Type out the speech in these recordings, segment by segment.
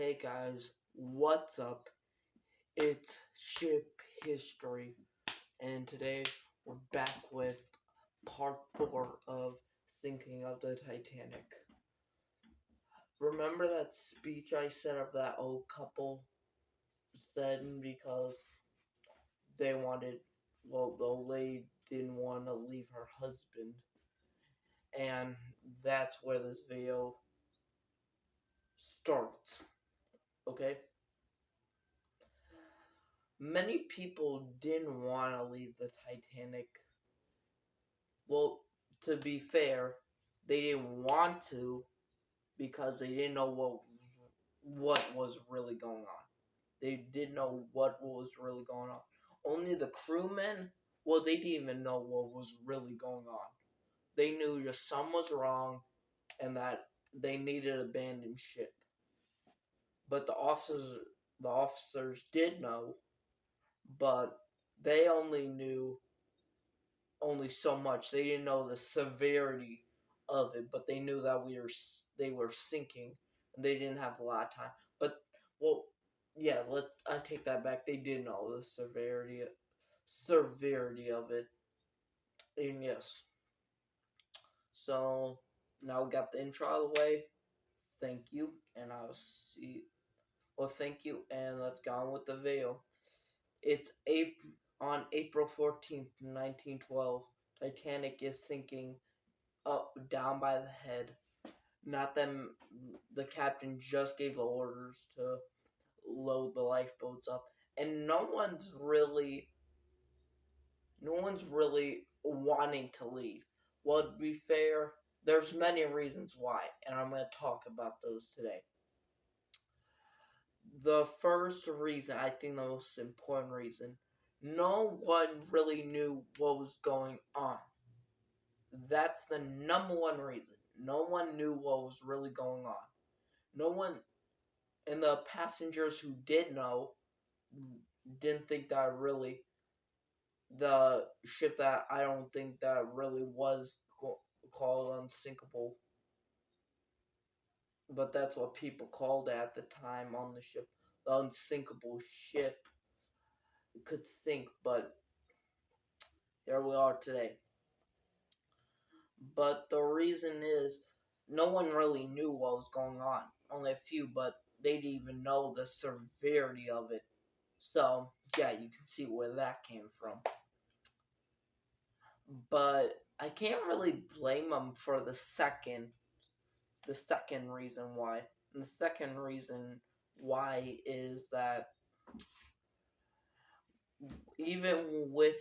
Hey guys, what's up? It's Ship History, and today we're back with part 4 of Sinking of the Titanic. Remember that speech I said of that old couple said because they wanted, the old lady didn't want to leave her husband, and that's where this video starts, okay? Many people didn't want to leave the Titanic. Well, to be fair, they didn't want to because they didn't know what was really going on. They didn't know what was really going on. Only the crewmen, well, they didn't even know what was really going on. They knew just something was wrong and that they needed an abandoned ship. But the officers did know, but they only knew only so much. They didn't know the severity of it, but they knew that they were sinking, and they didn't have a lot of time. But well, yeah, I take that back. They did know the severity of it, and yes. So now we got the intro out of the way. Thank you, and I'll see. Well, thank you, and let's go on with the video. It's on April 14th, 1912. Titanic is sinking up down by the head. Not them. The captain just gave the orders to load the lifeboats up, and no one's really wanting to leave. Well, to be fair, there's many reasons why, and I'm going to talk about those today. The first reason, I think the most important reason, no one really knew what was going on. That's the number one reason. No one knew what was really going on. No one, and the passengers who did know didn't think that really the ship that I don't think that really was called unsinkable, but that's what people called it at the time on the ship. The unsinkable ship could sink, but here we are today. But the reason is no one really knew what was going on. Only a few, but they didn't even know the severity of it. So, yeah, you can see where that came from. But I can't really blame them for the second reason why. And the second reason why is that even with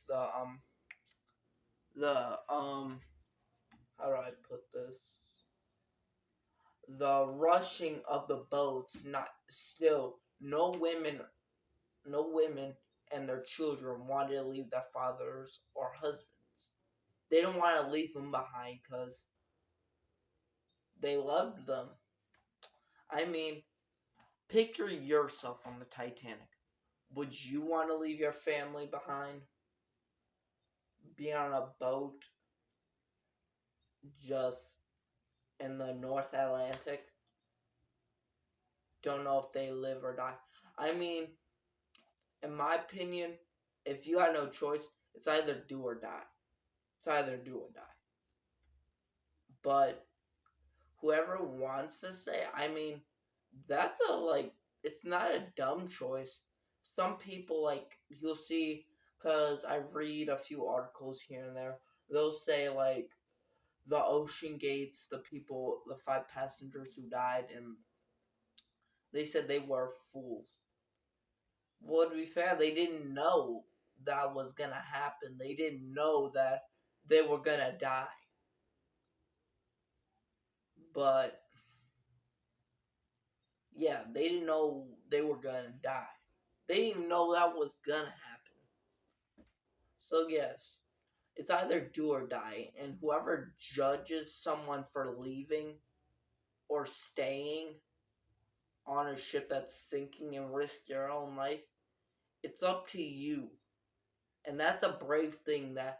the how do I put this? The rushing of the boats, not still no women and their children wanted to leave their fathers or husbands. They don't want to leave them behind because they loved them. I mean, picture yourself on the Titanic. Would you want to leave your family behind? Be on a boat just in the North Atlantic? Don't know if they live or die. I mean, in my opinion, if you had no choice, it's either do or die. It's either do or die. But whoever wants to stay, I mean, that's it's not a dumb choice. Some people, you'll see, because I read a few articles here and there, they'll say, the ocean gates, the 5 passengers who died, and they said they were fools. Well, to be fair, they didn't know that was gonna happen. They didn't know that they were gonna die. But yeah, they didn't know they were gonna die. They didn't even know that was gonna happen. So yes, it's either do or die, and whoever judges someone for leaving or staying on a ship that's sinking and risk your own life, it's up to you. And that's a brave thing that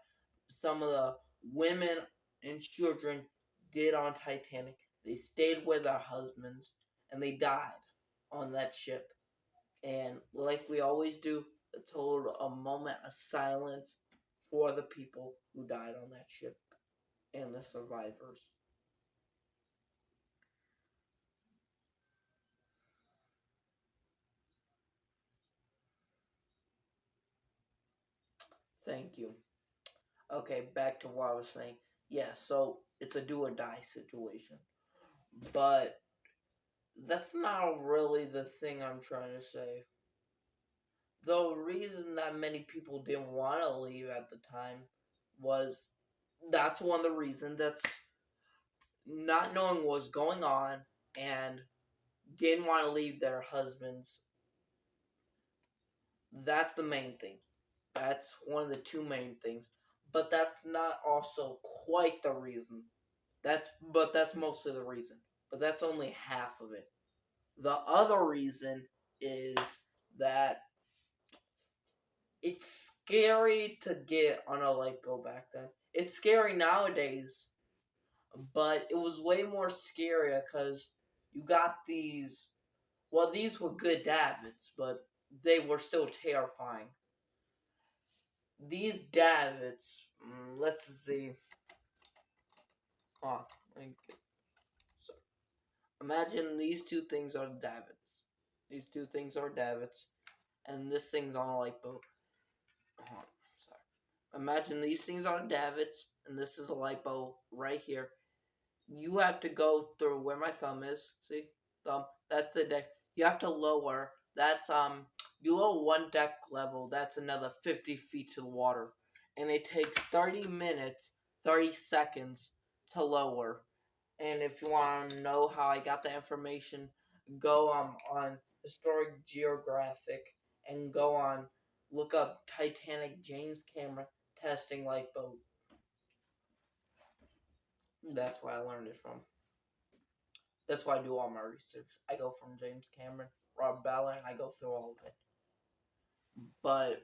some of the women and children did on Titanic. They stayed with their husbands and they died on that ship. And like we always do, let's hold a moment of silence for the people who died on that ship and the survivors. Thank you. Okay, back to what I was saying. Yeah, so it's a do or die situation. But that's not really the thing I'm trying to say. The reason that many people didn't want to leave at the time was that's one of the reasons. That's not knowing what's going on and didn't want to leave their husbands. That's the main thing. That's one of the two main things. But that's not also quite the reason. That's mostly the reason. But that's only half of it. The other reason is that it's scary to get on a lifeboat back then. It's scary nowadays, but it was way more scary because you got these. Well, these were good davits, but they were still terrifying. These davits, let's see. Oh, so imagine these two things are davits. These two things are davits, and this thing's on a lifeboat. Oh, sorry. Imagine these things are davits, and this is a lipo right here. You have to go through where my thumb is. See, thumb. That's the deck. You have to lower. That's below one deck level. That's another 50 feet to the water, and it takes 30 minutes, 30 seconds to lower. And if you want to know how I got the information, go on Historic Geographic and go on look up Titanic James Cameron testing lifeboat. That's where I learned it from. That's why I do all my research. I go from James Cameron, Rob Ballard, I go through all of it. But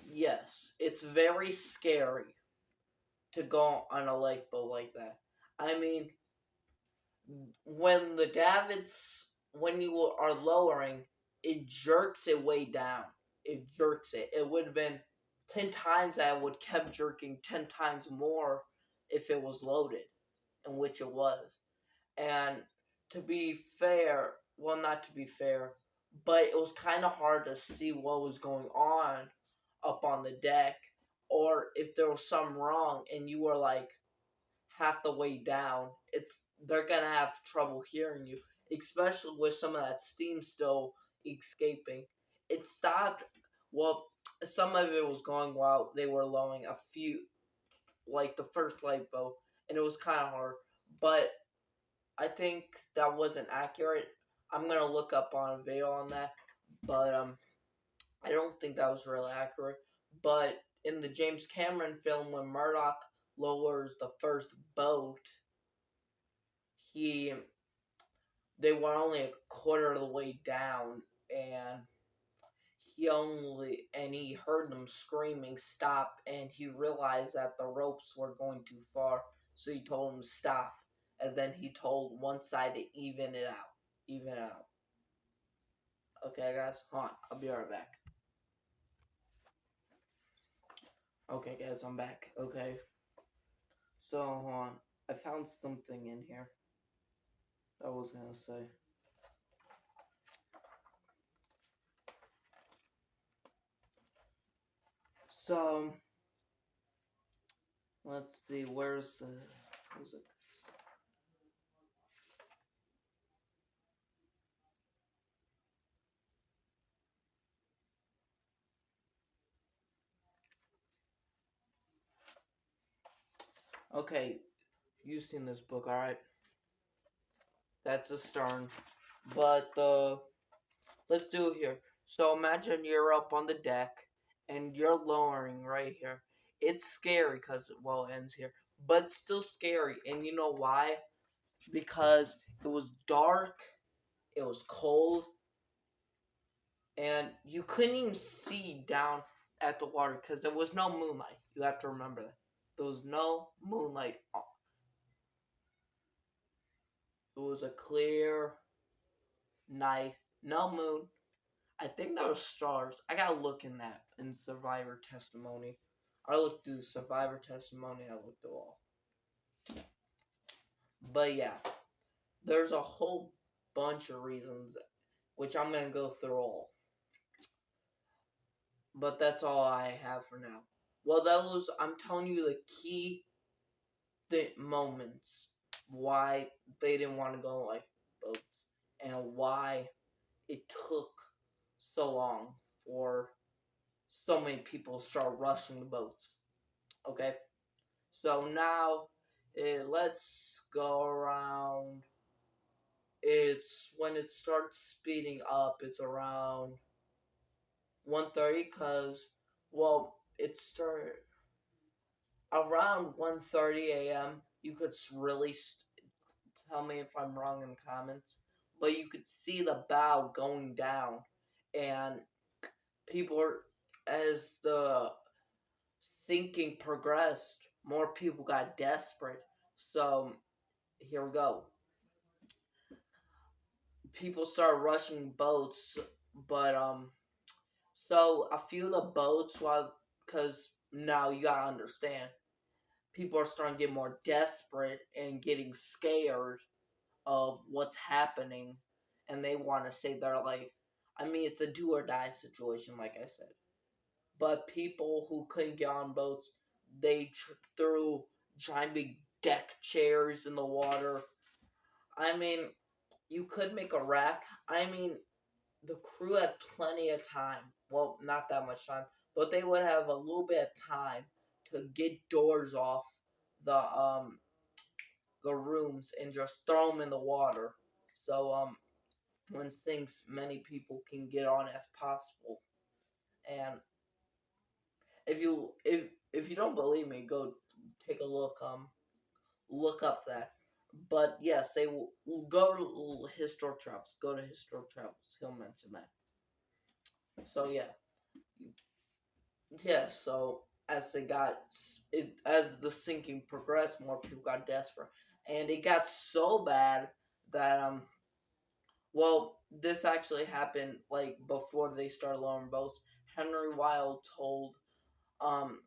yes, it's very scary to go on a lifeboat like that. I mean, when the davits, when you are lowering, it jerks it way down. It jerks it. It would have been 10 times I would kept jerking 10 times more if it was loaded, in which it was. And to be fair, well, not to be fair, but it was kind of hard to see what was going on up on the deck, or if there was something wrong and you were like half the way down, they're gonna have trouble hearing you, especially with some of that steam still escaping. It stopped. Well, some of it was going while they were lowering a few, like the first lifeboat, and it was kind of hard, but I think that wasn't accurate. I'm gonna look up on a video on that, but I don't think that was really accurate. But in the James Cameron film, when Murdoch lowers the first boat, he they were only a quarter of the way down, and he heard them screaming stop, and he realized that the ropes were going too far, so he told them stop, and then he told one side to even it out. Okay, guys, hold on. I'll be right back. Okay, guys, I'm back. Okay, so hold on. I found something in here that I was gonna say. So let's see. Where's the music? Okay, you've seen this book, all right? That's the stern, but let's do it here. So imagine you're up on the deck and you're lowering right here. It's scary because well, it ends here, but it's still scary. And you know why? Because it was dark, it was cold, and you couldn't even see down at the water because there was no moonlight. You have to remember that. There was no moonlight. It was a clear night, no moon. I think that was stars. I gotta look in that in survivor testimony. I looked through survivor testimony. I looked through all. But yeah, there's a whole bunch of reasons, which I'm gonna go through all. But that's all I have for now. Well, those I'm telling you the key moments why they didn't want to go on lifeboats and why it took so long for so many people to start rushing the boats. Okay, so now let's go around. It's when it starts speeding up. It's around 1:30 because it started around 1:30 a.m. You could really tell me if I'm wrong in the comments, but you could see the bow going down, and people are, as the sinking progressed, more people got desperate. So here we go. People start rushing boats, but so a few of the boats, because now you gotta understand, people are starting to get more desperate and getting scared of what's happening, and they want to save their life. I mean, it's a do or die situation, like I said. But people who couldn't get on boats, they threw giant big deck chairs in the water. I mean, you could make a raft. I mean, the crew had plenty of time. Well, not that much time, but they would have a little bit of time to get doors off the rooms and just throw them in the water. So when things many people can get on as possible. And if you don't believe me, go take a look up that. But yes, they will go to Historic Travels. Go to Historic Travels. He'll mention that. So yeah. So as the sinking progressed, more people got desperate, and it got so bad that well, this actually happened like before they started lowering boats. Henry Wild told um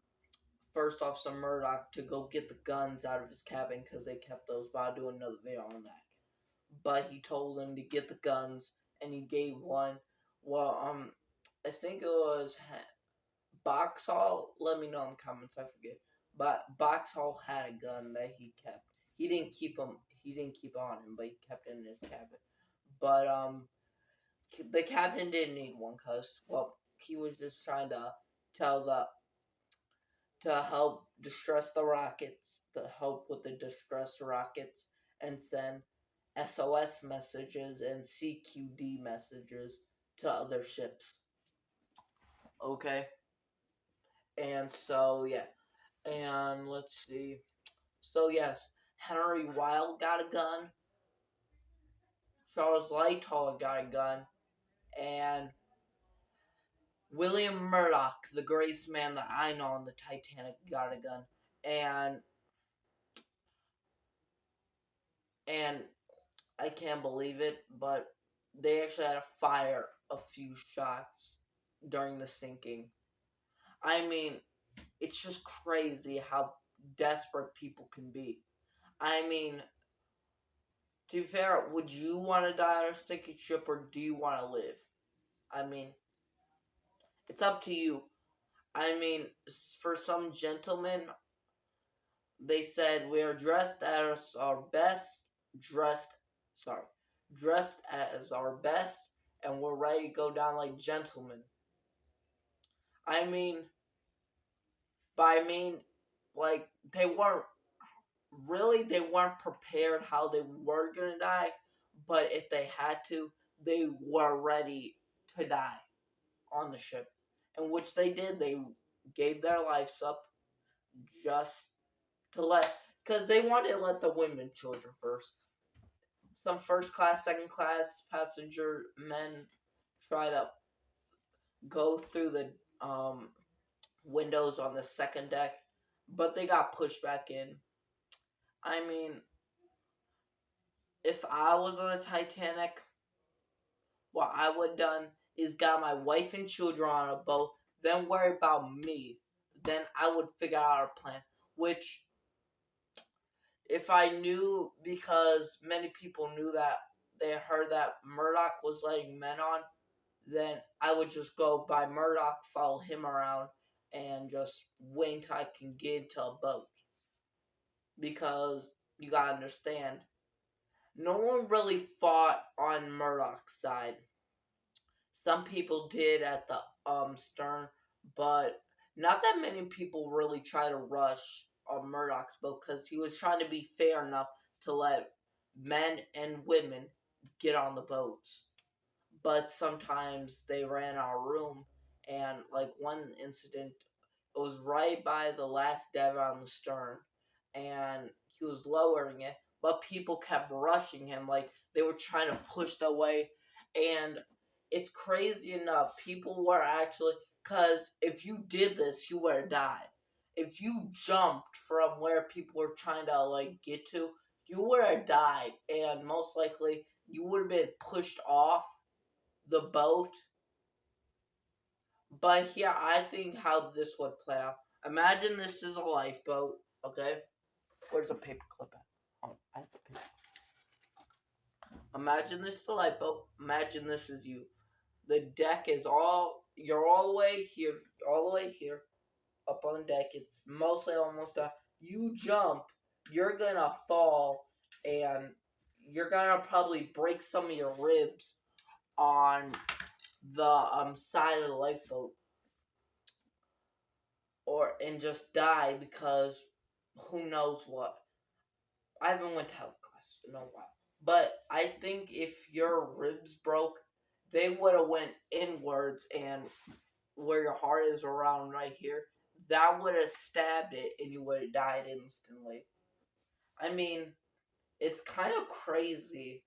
First Officer Murdoch to go get the guns out of his cabin because they kept those. But I'll do another video on that. But he told him to get the guns, and he gave one. Well, I think it was Boxhall. Let me know in the comments. I forget. But Boxhall had a gun that he kept. He didn't keep him. He didn't keep on him, but he kept it in his cabin. But the captain didn't need one because he was just trying to tell the to help distress the rockets, to help with the distress rockets, and send SOS messages and CQD messages to other ships. Okay, and so yeah, and let's see. So yes, Henry Wild got a gun. Charles Lightoller got a gun, and William Murdoch, the greatest man that I know on the Titanic, got a gun, and I can't believe it, but they actually had to fire a few shots during the sinking. I mean, it's just crazy how desperate people can be. I mean, to be fair, would you want to die on a sinking ship or do you want to live? I mean, it's up to you. I mean, for some gentlemen, they said we are dressed as our best, sorry, dressed as our best, and we're ready to go down like gentlemen. I mean, like, they weren't prepared how they were gonna die, but if they had to, they were ready to die on the ship. In which they did, they gave their lives up just because they wanted to let the women and children first. Some first class, second class passenger men try to go through the windows on the second deck, but they got pushed back in. I mean, If I was on the Titanic, what I would have done is got my wife and children on a boat, then worry about me. Then I would figure out a plan. Which, if I knew, because many people knew that they heard that Murdoch was letting men on, then I would just go by Murdoch, follow him around, and just wait until I can get into a boat. Because you gotta understand, no one really fought on Murdoch's side. Some people did at the stern, but not that many people really try to rush on Murdoch's boat because he was trying to be fair enough to let men and women get on the boats. But sometimes they ran out of room, and like one incident, it was right by the last dev on the stern, and he was lowering it, but people kept rushing him, like they were trying to push the way, and it's crazy enough. People were actually, because if you did this, you would have died. If you jumped from where people were trying to like get to, you would have died, and most likely you would have been pushed off the boat. But here, I think how this would play out. Imagine this is a lifeboat, okay? Where's the paper clip at? Oh, I have the paper. Imagine this is a lifeboat. Imagine this is you. The deck is you're all the way here, up on the deck. It's mostly almost done. You jump, you're gonna fall, and you're gonna probably break some of your ribs on the side of the lifeboat, or and just die because who knows what. I haven't went to health class in a while, but I think if your ribs broke, they would have went inwards, and where your heart is around right here, that would have stabbed it, and you would have died instantly. I mean, it's kind of crazy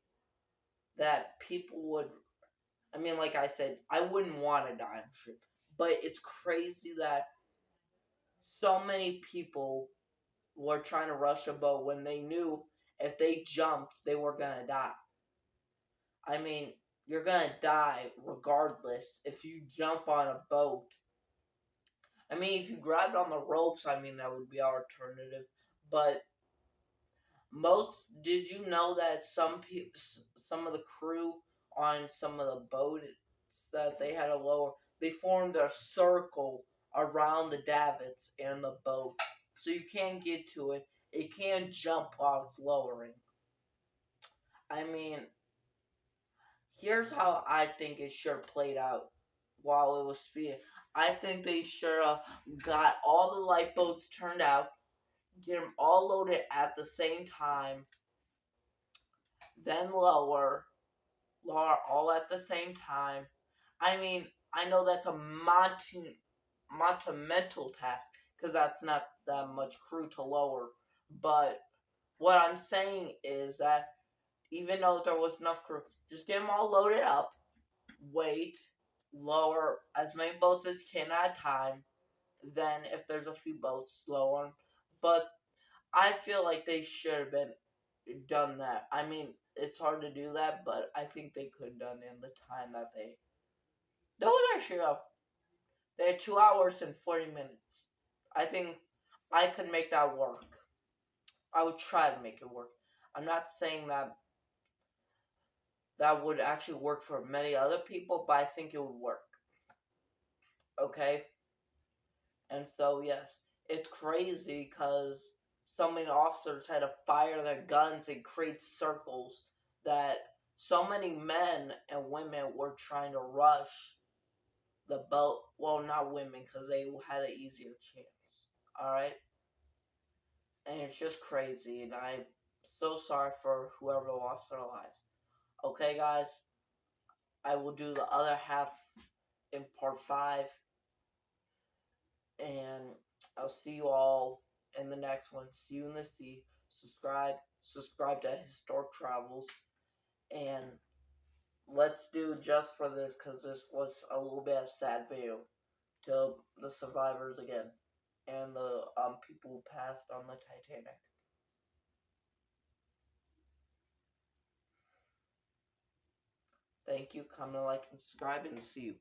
that people would. I mean, like I said, I wouldn't want to die on a ship, but it's crazy that so many people were trying to rush a boat when they knew if they jumped, they were gonna die. I mean, you're gonna die regardless if you jump on a boat. I mean, if you grabbed on the ropes, I mean, that would be our alternative. But most, did you know that some people, some of the crew on some of the boats that they had to lower, they formed a circle around the davits in the boat, so you can't get to it. It can't jump while it's lowering. I mean, here's how I think it should have played out while it was speeding. I think they should have got all the lifeboats turned out, get them all loaded at the same time, then lower all at the same time. I mean, I know that's a monumental task because that's not that much crew to lower. But what I'm saying is that even though there was enough crew, just get them all loaded up, wait, lower as many boats as you can at a time. Then, if there's a few boats, lower them. But I feel like they should have been done that. I mean, it's hard to do that, but I think they could have done it in the time that they. Those actually they had 2 hours and 40 minutes. I think I could make that work. I would try to make it work. I'm not saying that that would actually work for many other people, but I think it would work. Okay? And so, yes, it's crazy because so many officers had to fire their guns and create circles that so many men and women were trying to rush the boat. Well, not women because they had an easier chance. Alright? And it's just crazy, and I'm so sorry for whoever lost their lives. Okay, guys? I will do the other half in part 5, and I'll see you all in the next one. See you in the sea. Subscribe to Historic Travels, and let's do just for this because this was a little bit of a sad video to the survivors again and the people who passed on the Titanic. Thank you. Comment, like, and subscribe, and see you.